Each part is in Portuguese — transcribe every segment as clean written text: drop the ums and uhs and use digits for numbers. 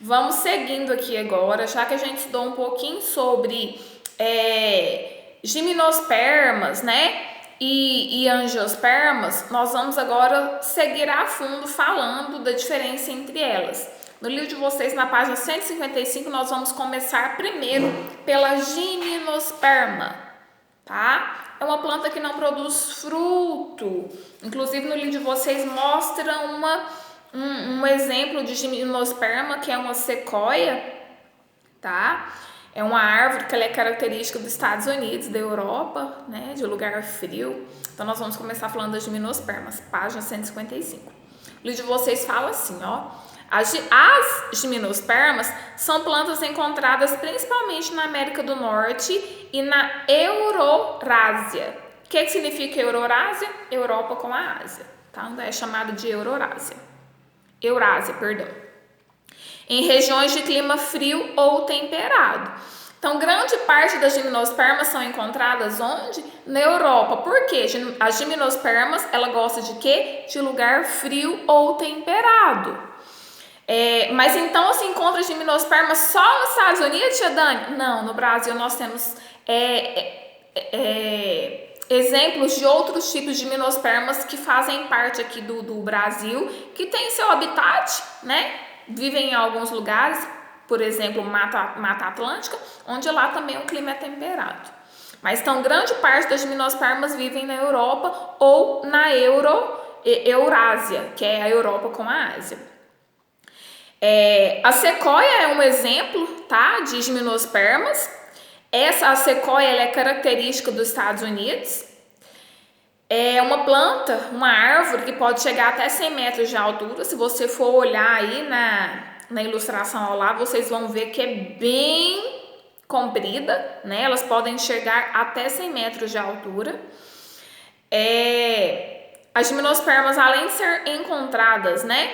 Vamos seguindo aqui agora, já que a gente estudou um pouquinho sobre gimnospermas, né? E angiospermas, nós vamos agora seguir a fundo falando da diferença entre elas. No livro de vocês, na página 155, nós vamos começar primeiro pela gimnosperma, tá? É uma planta que não produz fruto. Inclusive, no livro de vocês mostra um exemplo de gimnosperma, que é uma sequoia, tá? É uma árvore que ela é característica dos Estados Unidos, da Europa, né? De lugar frio. Então, nós vamos começar falando das gimnospermas, página 155. O livro de vocês fala assim, ó. As gimnospermas são plantas encontradas principalmente na América do Norte e na Eurorásia. O que significa Eurorásia? Europa com a Ásia, tá? Então, é chamado de Eurásia, perdão. Em regiões de clima frio ou temperado. Então, grande parte das gimnospermas são encontradas onde? Na Europa. Por quê? As gimnospermas, ela gosta de quê? De lugar frio ou temperado. Mas então se encontra gimnospermas só nos Estados Unidos, Tia Dani? Não, no Brasil nós temos exemplos de outros tipos de gimnospermas que fazem parte aqui do Brasil, que tem seu habitat, né? Vivem em alguns lugares, por exemplo, Mata Atlântica, onde lá também o clima é temperado. Mas então, grande parte das gimnospermas vivem na Europa ou na Eurásia, que é a Europa com a Ásia. A sequoia é um exemplo, tá, de gimnospermas. A sequoia ela é característica dos Estados Unidos. É uma planta, uma árvore que pode chegar até 100 metros de altura. Se você for olhar aí na ilustração ao lado, vocês vão ver que é bem comprida, né? Elas podem chegar até 100 metros de altura. As gimnospermas, além de ser encontradas, né,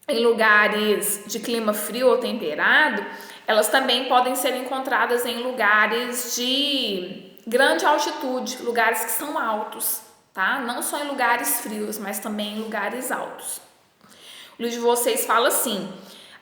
em lugares de clima frio ou temperado, elas também podem ser encontradas em lugares de grande altitude, lugares que são altos, tá? Não só em lugares frios, mas também em lugares altos. O livro de vocês fala assim: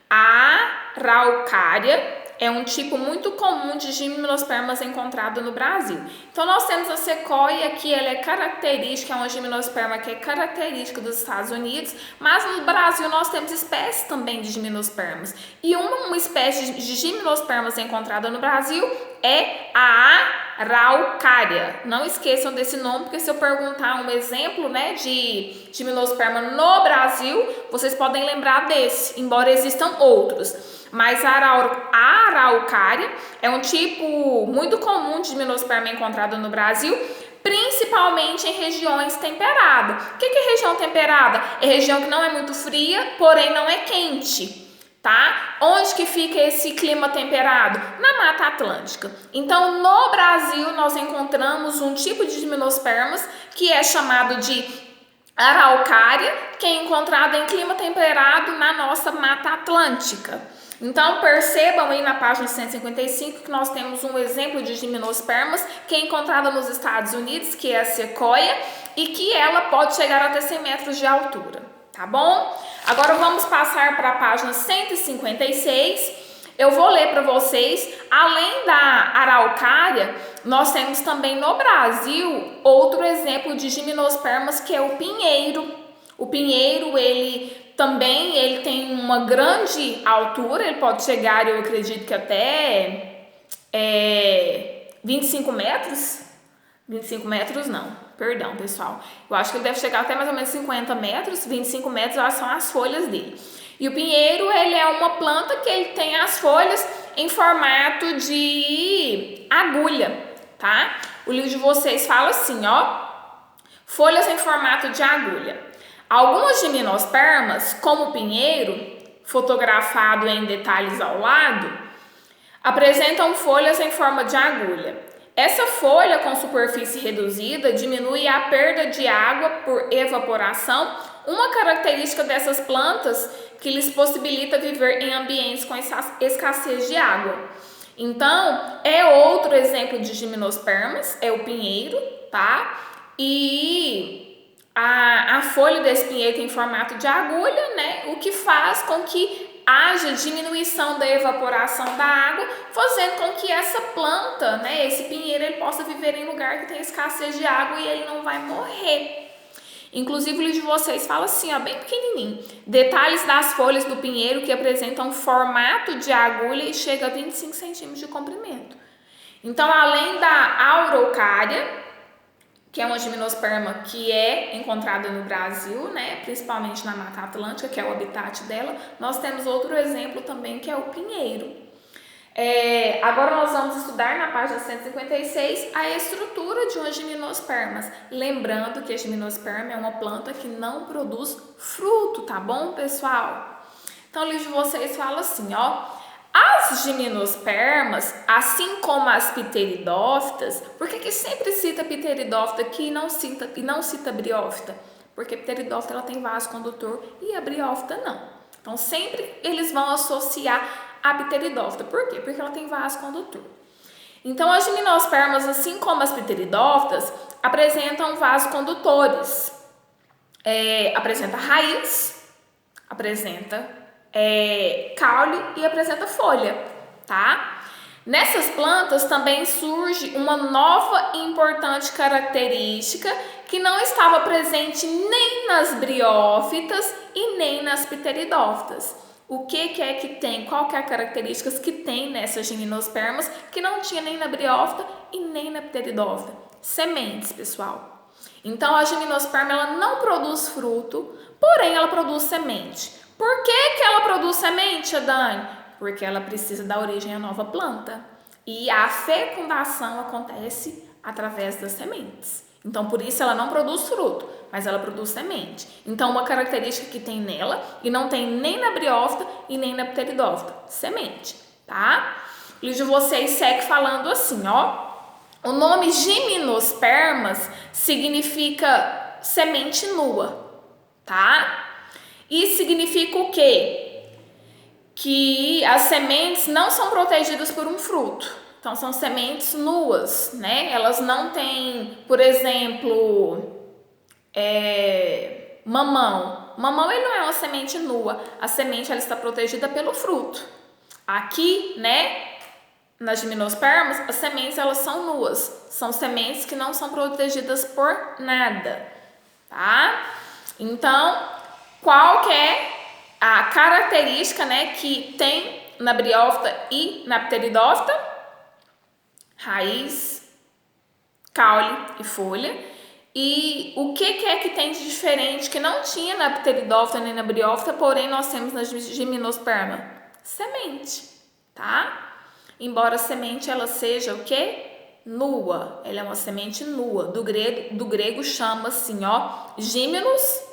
a araucária é um tipo muito comum de gimnospermas encontrado no Brasil. Então, nós temos a sequoia, que ela é característica, é uma gimnosperma que é característica dos Estados Unidos, mas no Brasil nós temos espécies também de gimnospermas. E uma espécie de gimnospermas encontrada no Brasil é a araucária. Não esqueçam desse nome, porque se eu perguntar um exemplo, né, de gimnosperma no Brasil, vocês podem lembrar desse, embora existam outros. Mas a araucária é um tipo muito comum de gimnosperma encontrado no Brasil, principalmente em regiões temperadas. O que é região temperada? É região que não é muito fria, porém não é quente, tá? Onde que fica esse clima temperado? Na Mata Atlântica. Então, no Brasil, nós encontramos um tipo de gimnospermas que é chamado de araucária, que é encontrado em clima temperado na nossa Mata Atlântica. Então, percebam aí na página 155 que nós temos um exemplo de gimnospermas que é encontrada nos Estados Unidos, que é a sequoia, e que ela pode chegar até 100 metros de altura, tá bom? Agora vamos passar para a página 156. Eu vou ler para vocês, além da araucária, nós temos também no Brasil outro exemplo de gimnospermas, que é o pinheiro. O pinheiro, ele tem uma grande altura, ele pode chegar, eu acredito que até 25 metros. 25 metros não, perdão, pessoal. Eu acho que ele deve chegar até mais ou menos 50 metros, 25 metros são as folhas dele. E o pinheiro, ele é uma planta que ele tem as folhas em formato de agulha, tá? O livro de vocês fala assim, ó, folhas em formato de agulha. Algumas gimnospermas, como o pinheiro, fotografado em detalhes ao lado, apresentam folhas em forma de agulha. Essa folha com superfície reduzida diminui a perda de água por evaporação, uma característica dessas plantas que lhes possibilita viver em ambientes com escassez de água. Então, é outro exemplo de gimnospermas, é o pinheiro, tá? E a folha desse pinheiro tem formato de agulha, né? O que faz com que haja diminuição da evaporação da água, fazendo com que essa planta, né, esse pinheiro, ele possa viver em lugar que tem escassez de água e ele não vai morrer. Inclusive o livro de vocês fala assim, ó, bem pequenininho, detalhes das folhas do pinheiro que apresentam formato de agulha e chega a 25 centímetros de comprimento. Então, além da araucária, que é uma gimnosperma que é encontrada no Brasil, né, principalmente na Mata Atlântica, que é o habitat dela, nós temos outro exemplo também, que é o pinheiro. Agora nós vamos estudar na página 156 a estrutura de uma gimnosperma. Lembrando que a gimnosperma é uma planta que não produz fruto, tá bom, pessoal? Então, o livro de vocês fala assim, ó. As gimnospermas, assim como as pteridófitas, por que sempre cita pteridófita aqui e não cita briófita? Porque a pteridófita ela tem vaso condutor e a briófita não. Então, sempre eles vão associar a pteridófita. Por quê? Porque ela tem vaso condutor. Então, as gimnospermas, assim como as pteridófitas, apresentam vasocondutores. Apresenta raiz, apresenta caule e apresenta folha, tá? Nessas plantas também surge uma nova e importante característica que não estava presente nem nas briófitas e nem nas pteridófitas. O que é que tem? Qual que é a característica que tem nessas gimnospermas que não tinha nem na briófita e nem na pteridófita? Sementes, pessoal. Então, a gimnosperma ela não produz fruto, porém ela produz semente. Por que ela produz semente, Dani? Porque ela precisa dar origem à nova planta. E a fecundação acontece através das sementes. Então, por isso ela não produz fruto, mas ela produz semente. Então, uma característica que tem nela e não tem nem na briófita e nem na pteridófita, semente, tá? O livro de vocês segue falando assim, ó. O nome gimnospermas significa semente nua, tá? Isso significa o quê? Que as sementes não são protegidas por um fruto. Então, são sementes nuas, né? Elas não têm, por exemplo, mamão. Mamão, ele não é uma semente nua. A semente, ela está protegida pelo fruto. Aqui, né, nas gimnospermas, as sementes, elas são nuas. São sementes que não são protegidas por nada, tá? Então, qual que é a característica, né, que tem na briófita e na pteridófita? Raiz, caule e folha. E o que é que tem de diferente que não tinha na pteridófita nem na briófita, porém nós temos na gimnosperma? Semente, tá? Embora a semente ela seja o quê? Nua. Ela é uma semente nua. Do grego chama assim, ó, gimnos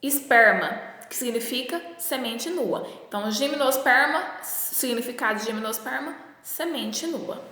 esperma, que significa semente nua. Então, gimnosperma, significado de gimnosperma, semente nua.